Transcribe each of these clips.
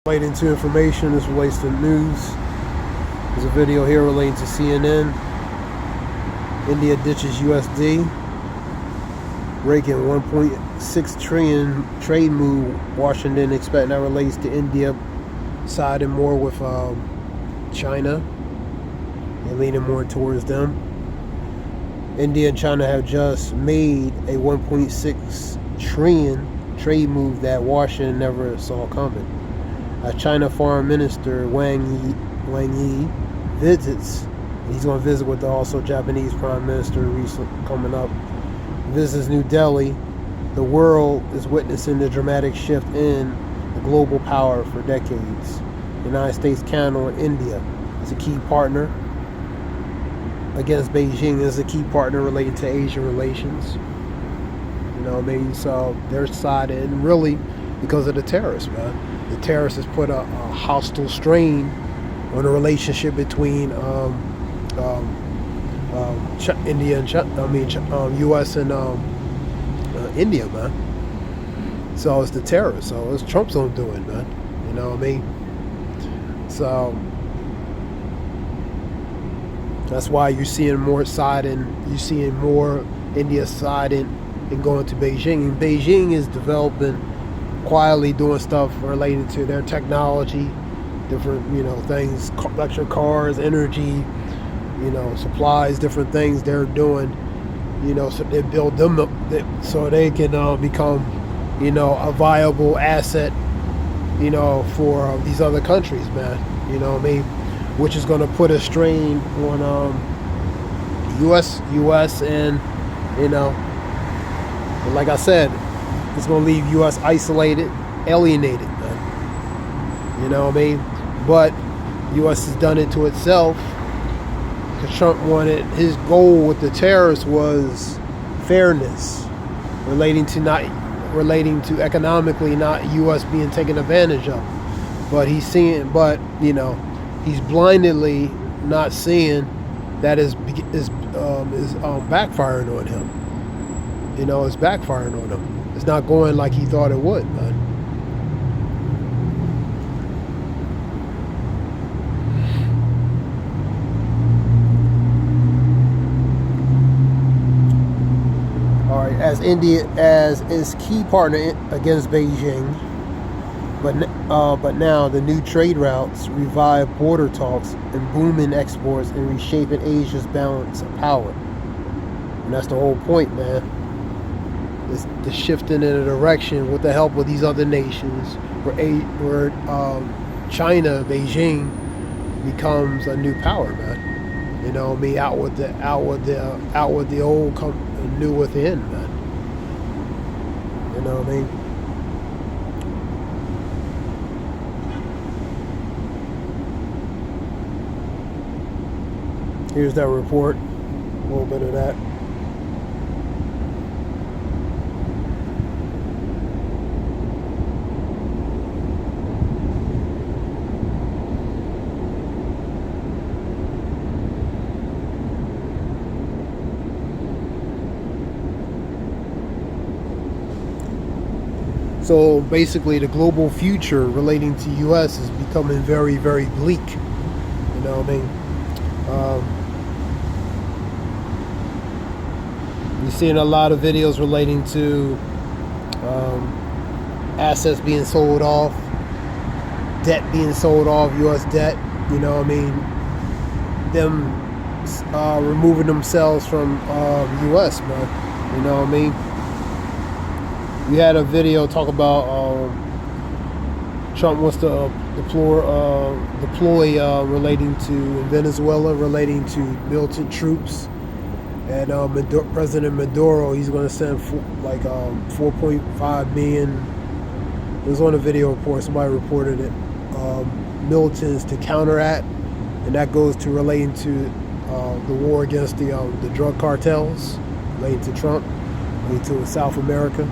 Relating to information, this relates to news. There's a video here relating to CNN. India ditches USD, raking 1.6 trillion trade move. Washington expect that relates to India siding more with China and leaning more towards them. India and China have just made a 1.6 trillion trade move that Washington never saw coming. China Foreign Minister Wang Yi visits. He's going to visit with the also Japanese Prime Minister coming up. Visits New Delhi. The world is witnessing the dramatic shift in the global power for decades. The United States counter on India is a key partner against Beijing. Is a key partner related to Asian relations. You know what I mean? So their side, and really because of the tariffs, man. The tariffs has put a hostile strain on the relationship between India and U.S. and India, man. So it's the tariffs. So it's Trump's own doing, man. You know what I mean? So that's why you're seeing more siding. You're seeing more India siding and going to Beijing. And Beijing is developing, quietly doing stuff related to their technology, different, things, electric cars, energy, supplies, different things they're doing, so they build them up so they can become, a viable asset, for these other countries, man. You know what I mean? Which is going to put a strain on U.S. and, like I said, it's going to leave U.S. isolated, alienated, man. You know what I mean? But U.S. has done it to itself because Trump wanted, his goal with the tariffs was fairness, relating to economically, not U.S. being taken advantage of. But he's blindly not seeing that is backfiring on him. It's backfiring on him. It's not going like he thought it would, man. All right, as India as its key partner against Beijing, but now the new trade routes revive border talks and booming exports and reshaping Asia's balance of power. And that's the whole point, man. The shifting in a direction with the help of these other nations, where China, Beijing, becomes a new power, man. You know what I mean? Out with the old, come new within, man. You know what I mean? Here's that report. A little bit of that. So basically, the global future relating to U.S. is becoming very, very bleak. You know what I mean? You're seeing a lot of videos relating to assets being sold off, debt being sold off, U.S. debt. You know what I mean? Them removing themselves from U.S., man. You know what I mean? We had a video talk about Trump wants to deploy relating to Venezuela, relating to militant troops, and President Maduro, he's going to send 4.5 million. It was on a video report, somebody reported it, militants to counteract, and that goes to relating to the war against the drug cartels, relating to Trump, relating to South America.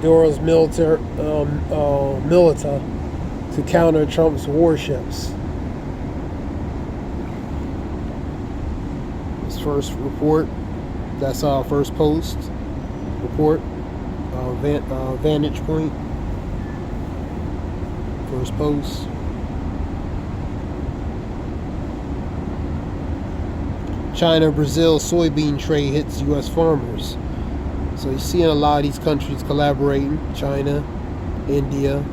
Perils milita to counter Trump's warships. This first report, that's our first post report, vantage point, first post. China-Brazil soybean trade hits U.S. farmers. So you're seeing a lot of these countries collaborating. China, India,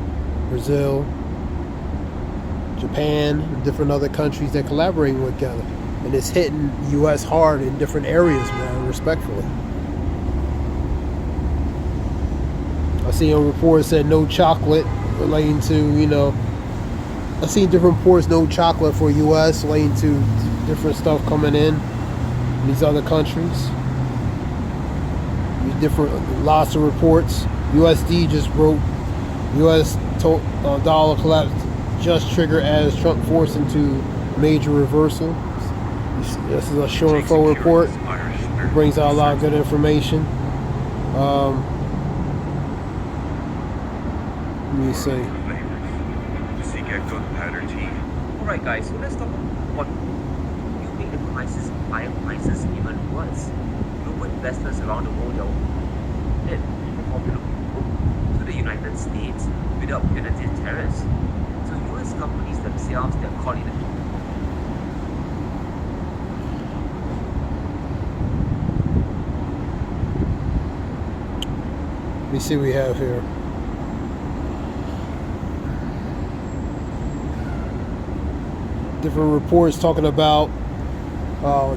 Brazil, Japan, and different other countries that collaborating with together. And it's hitting U.S. hard in different areas, man, respectfully. I see a report that said no chocolate relating to, I seen different reports, no chocolate for U.S. relating to different stuff coming in these other countries. Lots of reports. USD just broke. U.S. dollar collapse just triggered as Trump forced into major reversal. This is a show and flow report. It brings out a lot of good information. Let me see. Alright guys, so let's talk about what you make the crisis, higher prices even worse. Global investors around the world are head to the United States without punitive tariffs. So US companies themselves, they're calling it. Let me see what we have here. Different reports talking about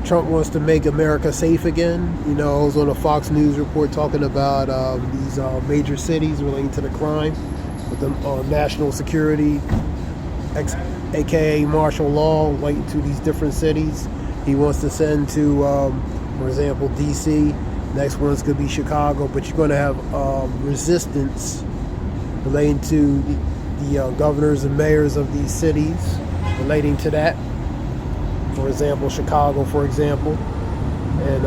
Trump wants to make America safe again. I was on a Fox News report talking about these major cities relating to the crime with the national security, aka martial law, relating to these different cities. He wants to send to, for example, D.C. Next one's going to be Chicago, but you're going to have resistance relating to the governors and mayors of these cities relating to that. For example, Chicago, for example, and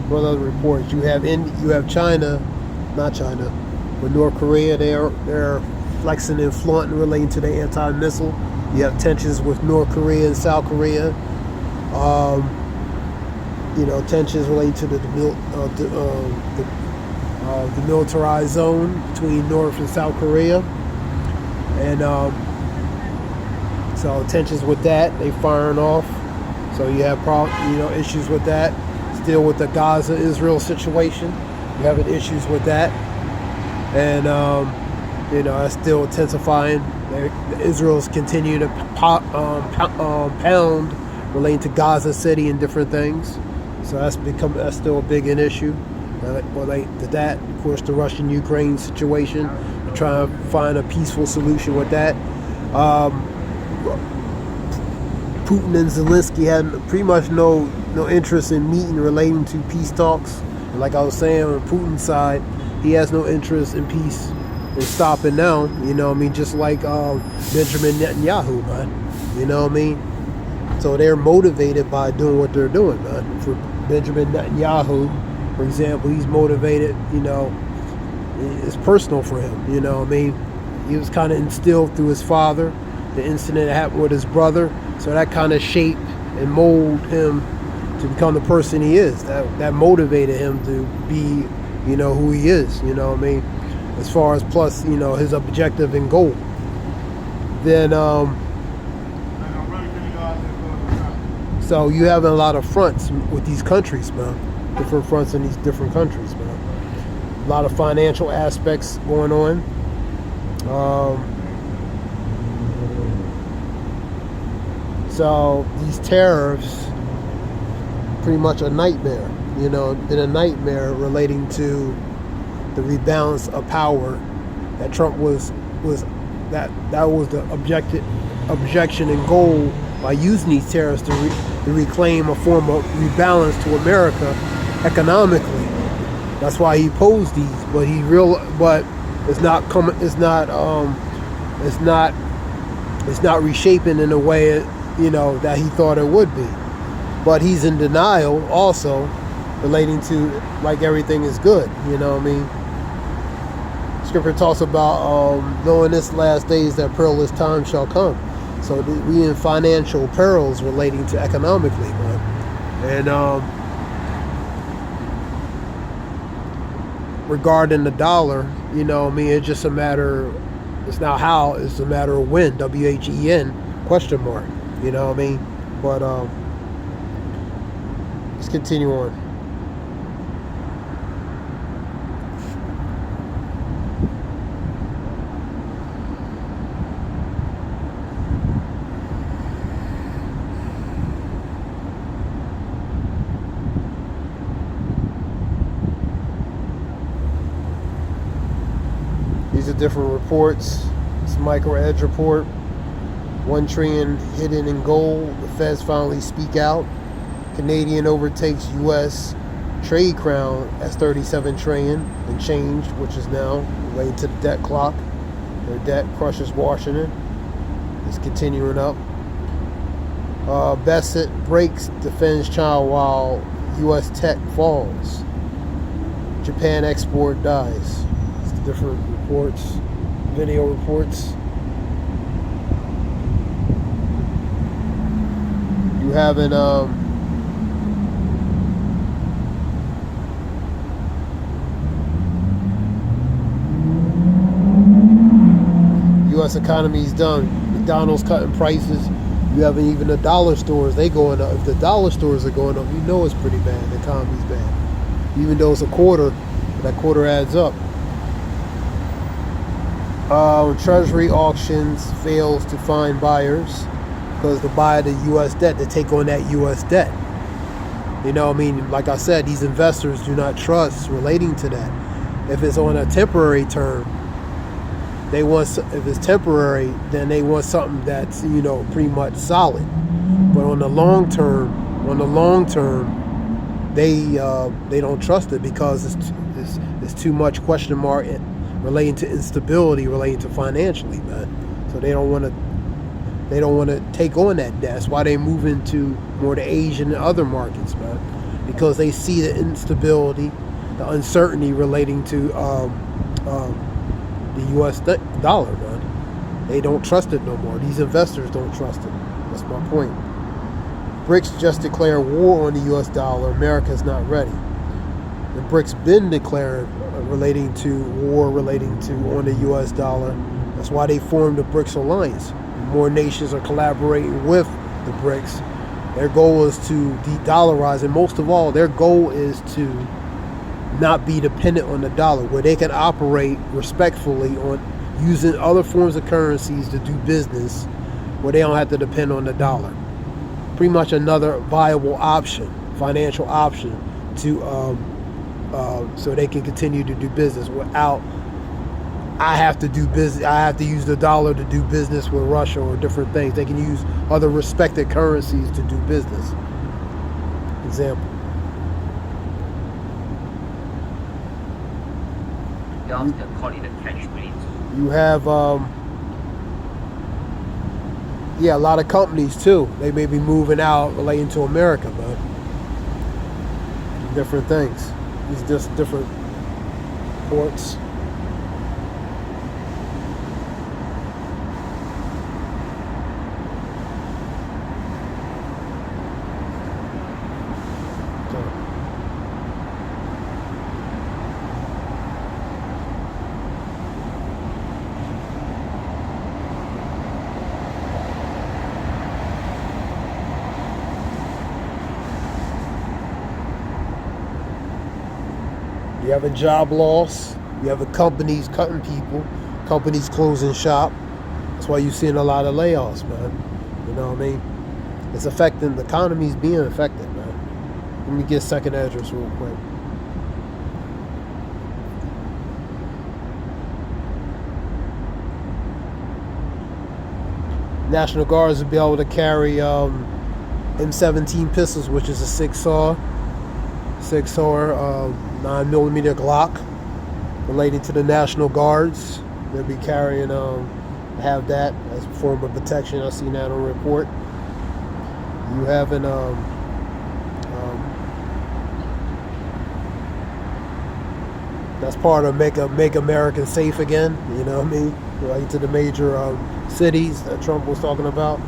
what other reports? You have China, not China, but North Korea. They're flexing and flaunting relating to the anti-missile. You have tensions with North Korea and South Korea. Tensions relating to the demilitarized zone between North and South Korea, and so tensions with that, they firing off. So you have issues with that. Still with the Gaza-Israel situation, you having issues with that, and that's still intensifying. Israel's continuing to pound relating to Gaza City and different things. So that's still a big issue. Related to that, of course, the Russian-Ukraine situation. We're trying to find a peaceful solution with that. Putin and Zelensky had pretty much no interest in meeting relating to peace talks. And like I was saying, on Putin's side, he has no interest in peace and stopping now. Just like Benjamin Netanyahu, man. So they're motivated by doing what they're doing, man. For Benjamin Netanyahu, for example, he's motivated, it's personal for him, He was kind of instilled through his father, the incident that happened with his brother, so that kind of shaped and molded him to become the person he is. That motivated him to be, who he is, as far as plus, his objective and goal. Then, so you have a lot of fronts with these countries, man. Different fronts in these different countries, man. A lot of financial aspects going on. So these tariffs, pretty much a nightmare. Been a nightmare relating to the rebalance of power that Trump was that was the objection and goal by using these tariffs to reclaim a form of rebalance to America economically. That's why he posed these, but it's not coming. It's not reshaping in a way that he thought it would be. But he's in denial also relating to like everything is good. You know what I mean? Scripture talks about knowing this last days that perilous time shall come. So we in financial perils relating to economically, man. And regarding the dollar, you know what I mean, it's just a matter, it's not how, it's a matter of when, W-H-E-N, question mark, you know what I mean? But let's continue on. These are different reports. It's Micro Edge report. 1 trillion hidden in gold. The Feds finally speak out. Canadian overtakes U.S. trade crown as 37 trillion and changed, which is now related to the debt clock. Their debt crushes Washington. It's continuing up. Bassett breaks defends China while U.S. tech falls. Japan export dies. It's different reports, video reports. You have an U.S. economy is done. McDonald's cutting prices. You haven't even the dollar stores, they going up. If the dollar stores are going up, you know it's pretty bad. The economy's bad. Even though it's a quarter, that quarter adds up. Treasury auctions fails to find buyers because to buy the U.S. debt, to take on that U.S. debt. You know, I mean, like I said, these investors do not trust relating to that. If it's on a temporary term, they want. If it's temporary, then they want something that's, you know, pretty much solid. But on the long term, they don't trust it because it's too much question mark relating to instability, relating to financially, man. So they don't want to take on that debt. That's why they move into more the Asian and other markets, man, because they see the instability, the uncertainty relating to the U.S. dollar, man. They don't trust it no more. These investors don't trust it. That's my point. BRICS just declared war on the U.S. dollar. America's not ready. The BRICS been declaring relating to war, relating to on the U.S. dollar. That's why they formed the BRICS alliance. More nations are collaborating with the BRICS. Their goal is to de-dollarize, and most of all, their goal is to not be dependent on the dollar, where they can operate respectfully on using other forms of currencies to do business, where they don't have to depend on the dollar. Pretty much another viable option, financial option, to so they can continue to do business without. I have to do business. I have to use the dollar to do business with Russia or different things. They can use other respected currencies to do business. Example. They also call it a catch-22. You have, a lot of companies too. They may be moving out relating to America, but different things. It's just different ports. You have a job loss. You have a companies cutting people, companies closing shop. That's why you're seeing a lot of layoffs, man. You know what I mean? It's affecting, the economy's being affected, man. Let me get second address real quick. National Guards will be able to carry M17 pistols, which is a 6-saw 9mm Glock, related to the National Guards. They'll be carrying, have that as a form of protection. I've seen that on report. You have an That's part of make America safe again. You know what I mean? Like to the major cities that Trump was talking about.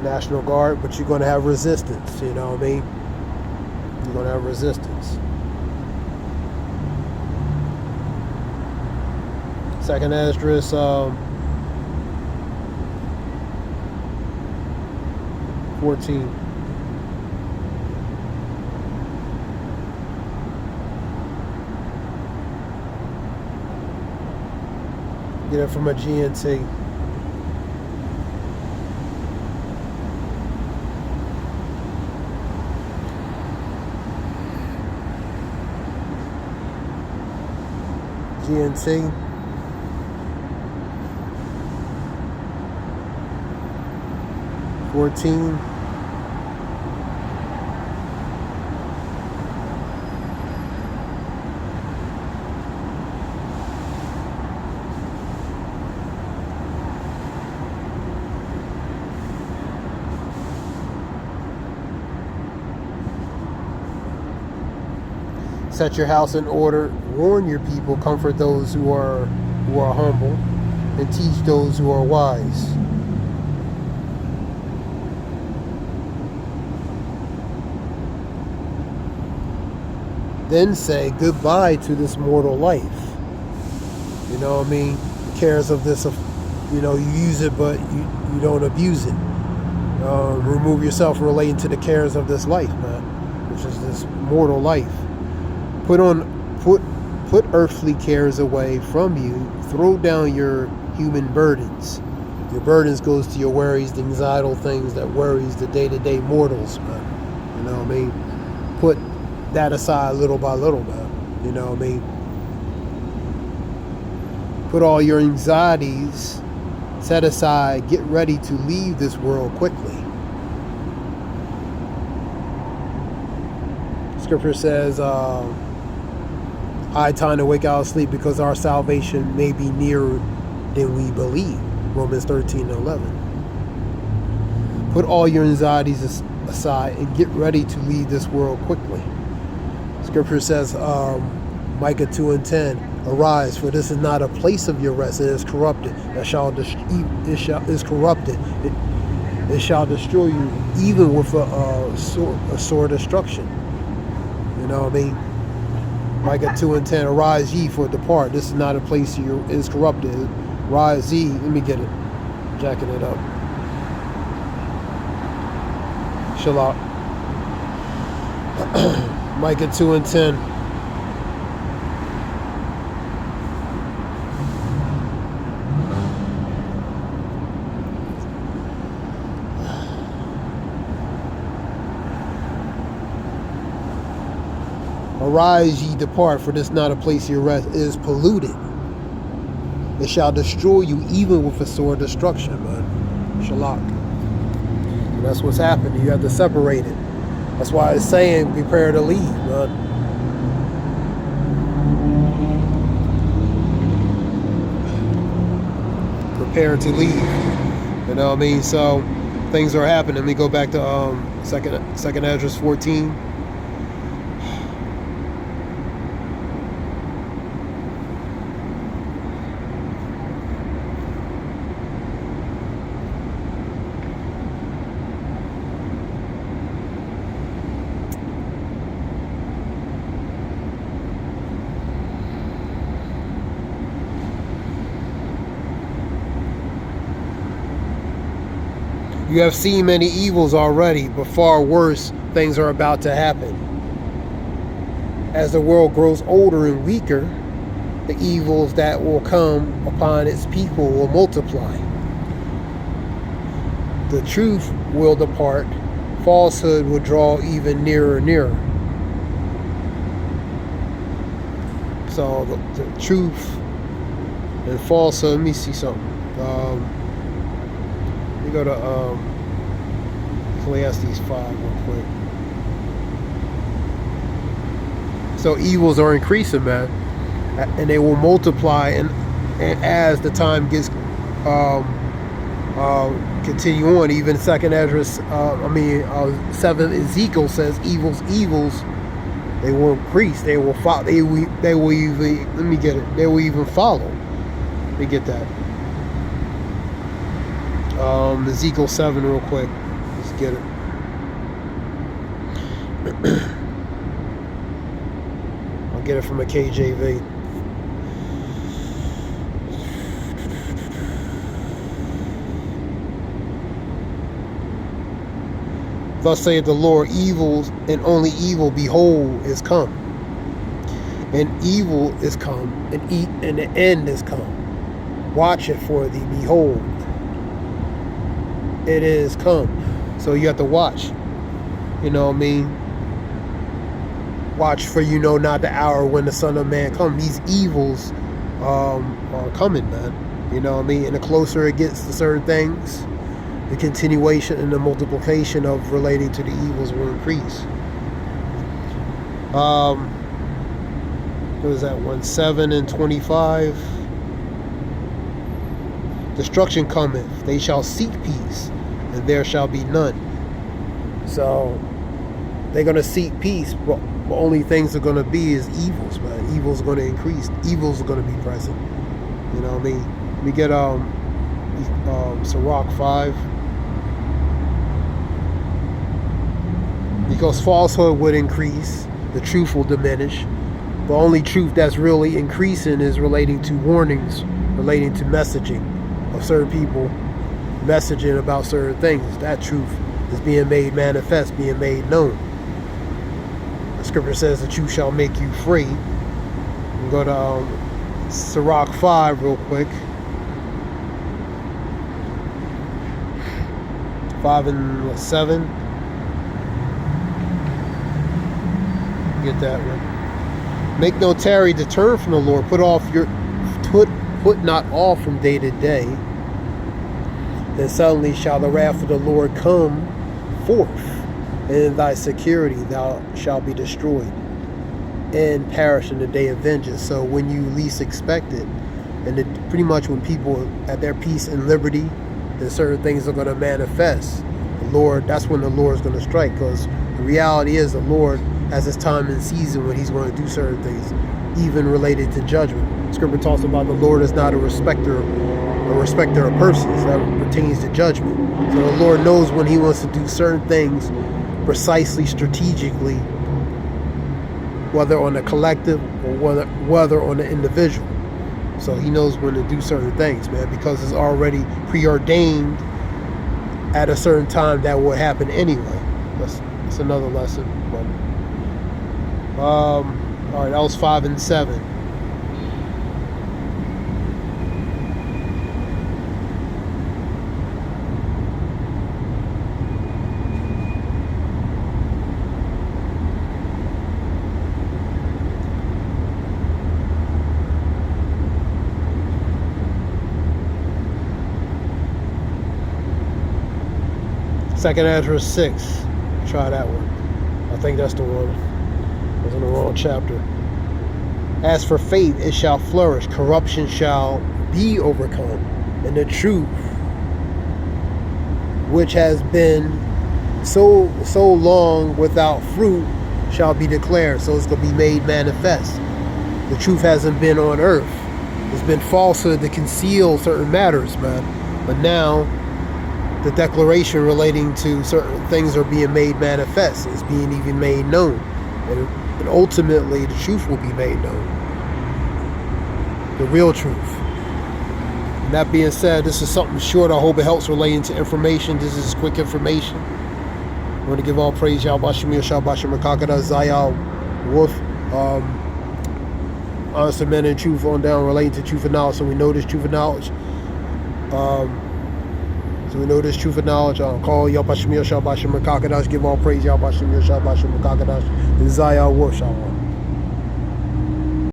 National Guard, but you're going to have resistance. You know what I mean? You're going to have resistance. Second Esdras, 14. Get it from a GNT. GNT. $14. Set your house in order, warn your people, comfort those who are humble, and teach those who are wise. Then say goodbye to this mortal life. You know what I mean? The cares of this, you know, you use it, but you don't abuse it. Remove yourself from relating to the cares of this life, man, which is this mortal life. Put earthly cares away from you. Throw down your human burdens. Your burdens goes to your worries, the anxiety things that worries the day-to-day mortals, man. You know what I mean? Put that aside little by little, man. You know what I mean? Put all your anxieties set aside. Get ready to leave this world quickly. Scripture says, high time to wake out of sleep because our salvation may be nearer than we believe. Romans 13:11. Put all your anxieties aside and get ready to leave this world quickly. Scripture says, Micah 2:10, arise, for this is not a place of your rest. It is corrupted. It shall destroy you, even with a sword destruction. You know what I mean? Micah 2:10, arise ye, for depart. This is not a place it is corrupted. Rise ye. Let me get it. Jacking it up. Shalom. Micah 2:10. Arise ye, depart, for this is not a place your rest. It is polluted. It shall destroy you, even with a sword destruction, man. Shalak. And that's what's happening. You have to separate it. That's why it's saying prepare to leave, man. Prepare to leave. You know what I mean? So things are happening. Let me go back to second Esdras 14. You have seen many evils already, but far worse things are about to happen. As the world grows older and weaker, the evils that will come upon its people will multiply. The truth will depart. Falsehood will draw even nearer and nearer. So the truth and falsehood, let me see something. We go to Ecclesiastes 5 real quick. So evils are increasing, man, and they will multiply, and as the time gets continue on. Even second Esdras, 7 Ezekiel says evils They will increase. They will follow. They will even. Let me get it. They will even follow. Let me get that. Ezekiel 7 real quick. Let's get it. I'll get it from a KJV. Thus saith the Lord, evils and only evil, behold, is come. And evil is come, and the end is come. Watch it for thee, behold, it is come. So you have to watch. You know what I mean? Watch, for you know not the hour when the Son of Man come. These evils are coming, man. You know what I mean? And the closer it gets to certain things, the continuation and the multiplication of relating to the evils will increase. What is that one? 7 and 25. Destruction cometh, they shall seek peace, and there shall be none. So they're going to seek peace, but the only things are going to be is evils, man. Evils are going to increase. Evils are going to be present. You know what I mean? We get Sirach 5. Because falsehood would increase, the truth will diminish. The only truth that's really increasing is relating to warnings, relating to messaging of certain people, messaging about certain things. That truth is being made manifest, being made known. The scripture says the truth shall make you free. We'll go to Sirach 5 real quick. 5 and 7. Get that one. Make no tarry to turn from the Lord. Put not off from day to day. Then suddenly shall the wrath of the Lord come forth, and in thy security thou shalt be destroyed and perish in the day of vengeance. So when you least expect it, and pretty much when people are at their peace and liberty, then certain things are going to manifest. The Lord, that's when the Lord is going to strike, because the reality is the Lord has his time and season when he's going to do certain things, even related to judgment. Scripture talks about the Lord is not a respecter of persons. That pertains to judgment. So the Lord knows when he wants to do certain things precisely, strategically, whether on a collective or whether on an individual. So he knows when to do certain things, man, because it's already preordained at a certain time that will happen anyway. That's another lesson. All right, that was 5 and 7. Second Ezra 6. Try that one. I think that's the one. I was in the wrong chapter. As for faith, it shall flourish. Corruption shall be overcome. And the truth, which has been so long without fruit, shall be declared. So it's going to be made manifest. The truth hasn't been on earth. It's been falsehood to conceal certain matters, man. But now, the declaration relating to certain things are being made manifest. It's being even made known. And ultimately, the truth will be made known. The real truth. And that being said, this is something short. I hope it helps relating to information. This is quick information. I want to give all praise. Yahweh Shemir, Shabbat Shem, Kakada, Zayal, Wolf. Honest men and truth on down relating to truth and knowledge. So we know this truth and knowledge. So we know this truth and knowledge. I'll call Yahweh Shemir, Shabbat Shem, Kakada. Give all praise. Yahweh Shemir, Shabbat Shem, Kakada. Zayal, Wolf, Shalom.